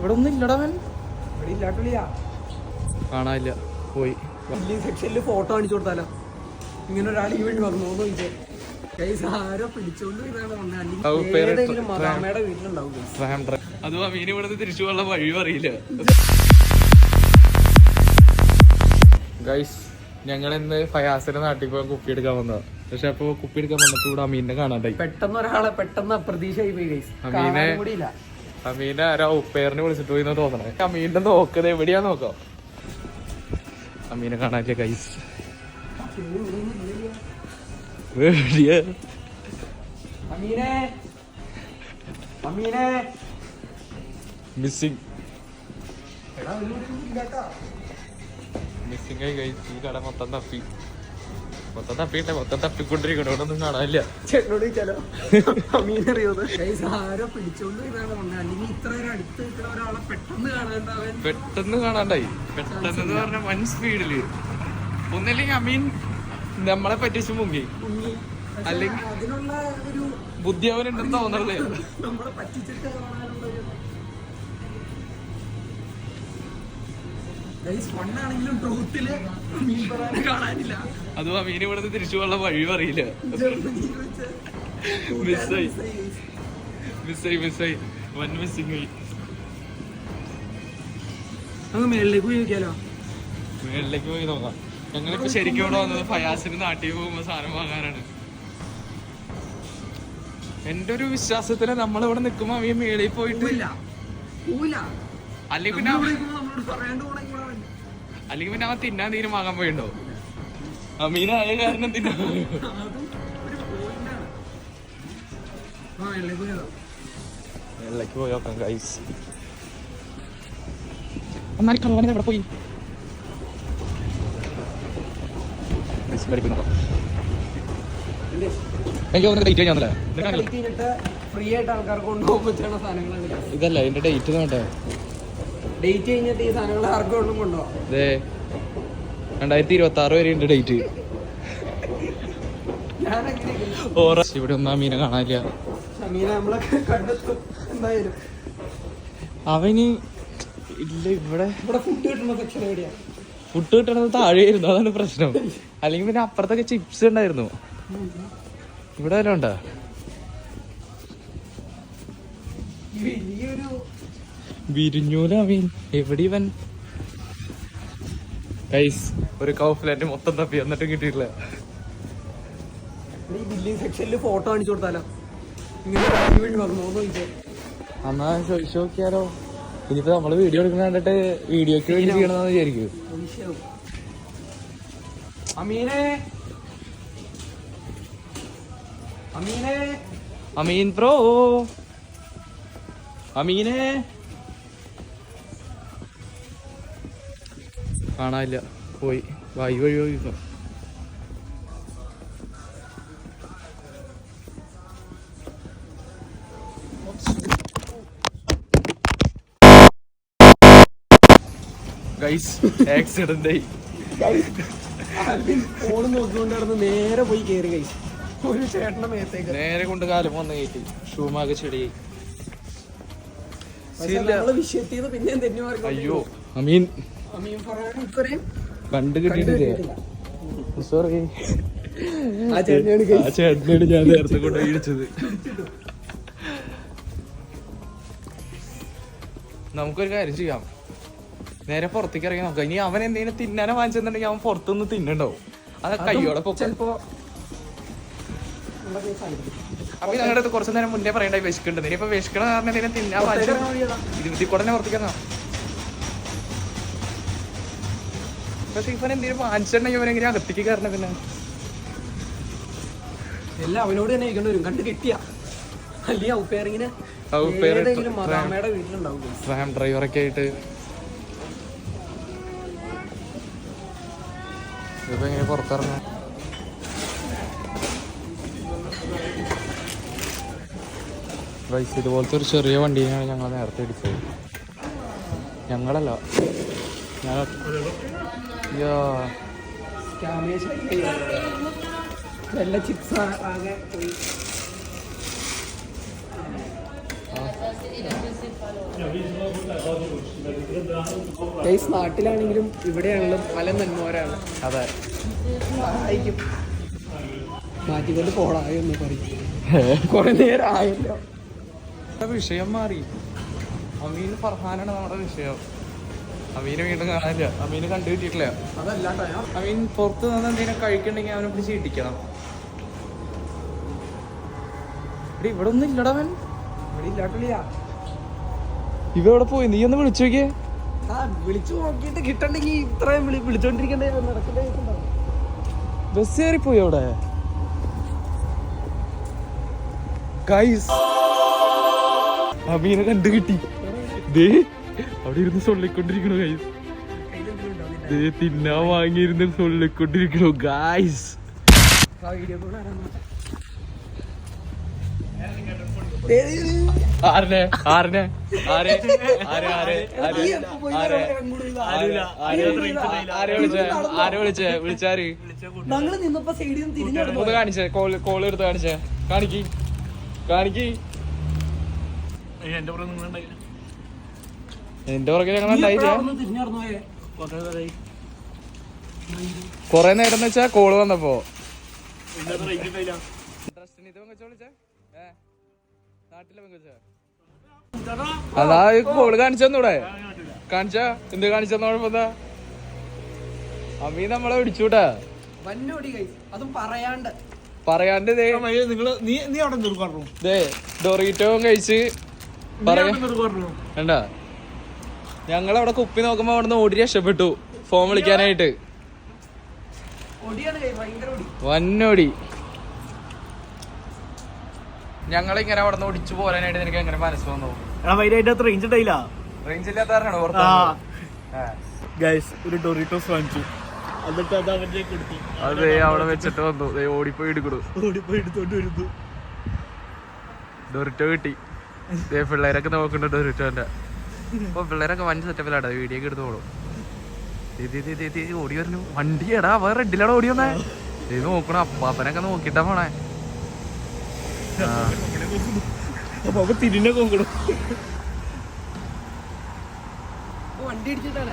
ഇവിടെ ഒന്നും ഇല്ലടവൻ. ഇവിടെ ഇല്ലാട്ടില്ല, കാണാനില്ല, പോയി. സെക്ഷനിൽ ഫോട്ടോ കാണിച്ചു കൊടുത്താലോ? ഇങ്ങനെ ഒരാൾ ഈ വഴി വന്നോന്ന് ചോദിച്ചേ. ആരോ പിടിച്ചോണ്ട് മദാമയുടെ വീട്ടിലുണ്ടാവും. അത് മീൻ ഇവിടുന്ന് തിരിച്ചു പോകാനുള്ള വഴി അറിയില്ല. ഗൈസ്, ഞങ്ങൾ ഇന്ന് ഫയാസിന്റെ നാട്ടിൽ പോയി കുപ്പി എടുക്കാൻ വന്നതാണ്. പക്ഷെ അപ്പൊ കുപ്പി എടുക്കാൻ വന്നപ്പോ ഇവിടെ അമീനെ കാണാണ്ടായി. പെട്ടെന്ന് ഒരാളെ അപ്രതീക്ഷയായി പോയി. അമീനെ ആരോ ഉപ്പേറിനെ വിളിച്ചിട്ട് പോയി തോന്നണേ. അമീന്റെ നോക്കത് എവിടെയാ നോക്കാം. അമീനെ കാണാനില്ല ഗൈസ്. മിസ്സിംഗ് ആയി ഗൈസ്. ഈ കട മൊത്തം തപ്പിക്കൊണ്ടിരിക്കണ. ഇവിടെ ഒന്നും കാണാനില്ല. ചേട്ടനോട് ചോദിച്ചാലോ ആരോ പിടിച്ചോണ്ട് അല്ലെങ്കിൽ ഇത്ര അടുത്ത് ഒരാളെ പെട്ടെന്ന് കാണാണ്ടായി. പെട്ടെന്ന് പറഞ്ഞ വൻ സ്പീഡില്. ഒന്നല്ലെങ്കിൽ അമീൻ നമ്മളെ പറ്റിച്ച് മുങ്ങി, അല്ലെങ്കിൽ അതിനുള്ള ഒരു ബുദ്ധി അവനുണ്ടെന്ന് തോന്നണല്ലേ. നമ്മളെ പറ്റിച്ചിട്ട് കാണാനില്ല. അതും അമീൻ ഇവിടുന്ന് തിരിച്ചു പോകാനുള്ള വഴി അറിയില്ല. മിസ്സായി വൻ മിസ്സിങ് ആയി. മേളിലേക്ക് പോയി നോക്കിയാലോ? മേളിലേക്ക് പോയി നോക്കാം. ഞങ്ങളിപ്പോ ശരിക്കും ഇവിടെ വന്നത് ഫയാസിന് നാട്ടിൽ പോകുമ്പോ സാധനം വാങ്ങാനാണ്. എന്റെ ഒരു വിശ്വാസത്തിന് നമ്മളിവിടെ നിൽക്കുമ്പോ അമീൻ മേളിൽ പോയിട്ട് അല്ലെങ്കിൽ പിന്നെ അവൻ തിന്നാൻ തീരും വാങ്ങാൻ പോയിണ്ടോ? അമീനായ കാരണം തിന്നാൻ വെള്ളക്ക് പോയി നോക്കാം ഗൈസ്. എന്നാലും കള്ളനെ എവിടെ പോയി? എനിക്ക് തോന്നുന്നു ഡേറ്റ് കഴിഞ്ഞാൽ ഇതല്ല എന്റെ ഡേറ്റ് നോട്ടെ. ഡേറ്റ് കഴിഞ്ഞിട്ട് ഈ സാധനങ്ങൾ ആർക്കും ഒന്നും കൊണ്ടുപോകാം. 2026 വരെ ഉണ്ട് ഡേറ്റ്. ഇവിടെ ഒന്നും മീനെ കാണാനില്ല. അവന് ഇല്ല. ഇവിടെ ഫുഡ് കിട്ടണത് താഴെയായിരുന്നു, അതാണ് പ്രശ്നം. അല്ലെങ്കിൽ പിന്നെ അപ്പുറത്തൊക്കെ ചിപ്സ് ഉണ്ടായിരുന്നു. ഇവിടെ വല്ല ഉണ്ടാ? വിരിഞ്ഞൂല മീൻ. എവിടെ ഇവൻ? ഗൈസ്, ഒരു കൗഫ്ലാൻഡ് മൊത്തം തപ്പി എന്നിട്ടും കിട്ടിയിട്ടില്ല. സെക്ഷനിൽ ഫോട്ടോ കാണിച്ചു കൊടുത്താലോ? എന്നാ ചോദിച്ചു നോക്കിയാലോ? ഇനിയിപ്പോ നമ്മള് വീഡിയോ എടുക്കുന്ന കണ്ടിട്ട് വീഡിയോക്ക് വേണ്ടി ചെയ്യണമെന്ന് വിചാരിക്കും. അമീൻ ബ്രോ, അമീനെ കാണാനില്ല, പോയി. വഴി പോയിക്കോ. ഗൈസ്, ആക്സിഡന്റ് ആയി. ഫോൺ നോക്കിക്കൊണ്ടിരുന്ന് നേരെ പോയി കേറി ഗൈസ്. ഒരു ചേട്ടന്റെ മേത്തേക്ക് നേരെ കൊണ്ട് കാലം വന്ന് കയറ്റി. ഷൂമാകെ ചെടിയായി. അയ്യോ അമീൻ കണ്ടു കിട്ടിയിട്ടില്ലേ? സോറി, ആ ചേട്ടനാണ് ഞാൻ നേരത്തെ കൊണ്ട് ഇടിച്ചത്. നമുക്കൊരു കാര്യം ചെയ്യാം, നേരെ പുറത്തേക്ക് ഇറങ്ങി നോക്കാം. ഇനി അവൻ എന്തെങ്കിലും തിന്നാനെ വാങ്ങിച്ചെന്നുണ്ടെങ്കിൽ അവൻ പുറത്തുനിന്ന് തിന്നണ്ടാവും. അത് കയ്യോടെ ചിലപ്പോ. അപ്പൊ ഞങ്ങളുടെ അടുത്ത് കുറച്ചു നേരം മുന്നേ പറയണ്ടായി വിശക്കുന്നുണ്ട്. ഇനിയിപ്പോ വിശക്കണ കാരണം എന്തെങ്കിലും തിന്നാൻ വാങ്ങിച്ചു ഇതിൽ കൂടെ തന്നെ പുറത്തേക്ക് ഇറങ്ങാം. പക്ഷെ ഇവൻ എന്തെങ്കിലും വാങ്ങിച്ചിട്ടുണ്ടെങ്കിൽ ഇവനെങ്ങനെ അകത്തേക്ക് കയറണം? പിന്നെ എല്ലാം അവനോട് തന്നെ ഇരിക്കേണ്ടി വരും. കണ്ട് കിട്ടിയ ട്രാം ഡ്രൈവറൊക്കെ ആയിട്ട് ഇപ്പൊ എങ്ങനെ പുറത്തിറങ്ങാം? ഇതുപോലത്തെ ഒരു ചെറിയ വണ്ടീനെയാണ് ഞങ്ങൾ നേരത്തെ ഇടിച്ചത്. ഞങ്ങളല്ല, ഗൈസ് നാട്ടിലാണെങ്കിലും ഇവിടെയാണെങ്കിലും പല നന്മവരാണ്. അതെ, സഹായിക്കും. മാറ്റിക്കൊണ്ട് പോടായോ എന്ന് പറയും. കുറെ നേരം ആയല്ലോ. വിഷയം മാറി. അമീൻ ഫർഹാനാണ് നമ്മുടെ വിഷയം. അമീനെ വീണ്ടും കാണാനില്ല. അമീനെ കണ്ടു കിട്ടിയിട്ടില്ല. അതല്ലാട്ടോ അമീൻ പുറത്ത് നിന്ന് എന്തെങ്കിലും കഴിക്കണ്ടെങ്കിൽ അവനെ പിടിച്ച് ഇടിക്കണം. ഇവിടെ ഒന്നും ഇല്ലടാ അവൻ. ഇവിടെ ഇല്ലാട്ടില്ല. ഇവ എവിടെ പോയി? നീ ഒന്ന് വിളിച്ചു നോക്കിയേ. വിളിച്ചു നോക്കിയിട്ട് കിട്ടണ്ടെങ്കിൽ ഇത്രയും വിളിച്ചോണ്ടിരിക്കണ്ടേ നടക്കണ്ടേ. ബസ് കയറിപ്പോയി അവിടെ. ഗൈസ്, അമീനെ കണ്ടു കിട്ടി. ദേ അവിടെ ഇരുന്ന് സൊള്ളിക്കൊണ്ടിരിക്കണു ഗൈസ്. ദേ തിന്നാൻ വാങ്ങിയിരുന്ന് സൊള്ളിക്കൊണ്ടിരിക്കണു ഗൈസ്. ആരനെ ആരനെ ആരെ ആരെ ആരെ ആരെ വിളിച്ചാര് ഞങ്ങള് നിന്നപ്പോ സൈഡിൽ നിന്ന് തിരിഞ്ഞു ഒന്ന് കാണിച്ചേ. കോള് എടുത്ത് കാണിച്ചേ. കാണിക്ക് കാണിക്ക്. എന്റെ പുറകെ ഞങ്ങൾ ഉണ്ടായില്ല. കൊറേ നേരം എന്ന് വെച്ചാ കോള് വന്നപ്പോ അതാ കോള് കാണിച്ചൂടെ? കാണിച്ചാ എന്ത് കാണിച്ചെന്ന് കുഴപ്പമെന്താ? അമ്മീ നമ്മളെ പിടിച്ചൂട്ടാ അതും പറയാണ്ട് പറയാണ്ട്. ഡൊറീറ്റോവും കഴിച്ച് വേണ്ട. ഞങ്ങളവിടെ കുപ്പി നോക്കുമ്പോ അവിടെ നിന്ന് ഓടി രക്ഷപ്പെട്ടു ഫോൺ വിളിക്കാനായിട്ട്. വന്നോടി. ഞങ്ങളിങ്ങനെ അവിടെ നിന്ന് ഓടിച്ചു പോരാനായിട്ട് നിനക്ക് എങ്ങനെ മനസ്സ് വന്നു? റേഞ്ച് ഇല്ലാത്ത ഒരു ഡൊറിറ്റോസ് വാങ്ങിച്ചു. എന്നിട്ട് അത് അവന്റെ കൊടുത്തു. അതെ, അവിടെ വെച്ചിട്ട് വന്നു. ഓടിപ്പോയി എടുക്കണു. ഓടിപ്പോയി എടുത്തോണ്ട് വരുന്നു. ഡൊറിറ്റോ കിട്ടി. പിള്ളേരൊക്കെ നോക്കുന്നുണ്ട് ഡൊറിറ്റോന്റെ. ഇപ്പൊ പിള്ളേരൊക്കെ വണ്ടി സെറ്റപ്പിലാടാ. വീഡിയോ ഒക്കെ എടുത്ത് പോകണം. ഓടി വരുന്നു വണ്ടിയാടാ. വേറെ റെഡിലാടെ ഓടി വന്നേ. ഇത് നോക്കണ അപ്പാപ്പനൊക്കെ നോക്കിട്ടാ പോണേ. അപ്പൊ തിരിഞ്ഞൊക്കെ നോക്കണം. വണ്ടി ഇടിച്ചിട്ടാണ്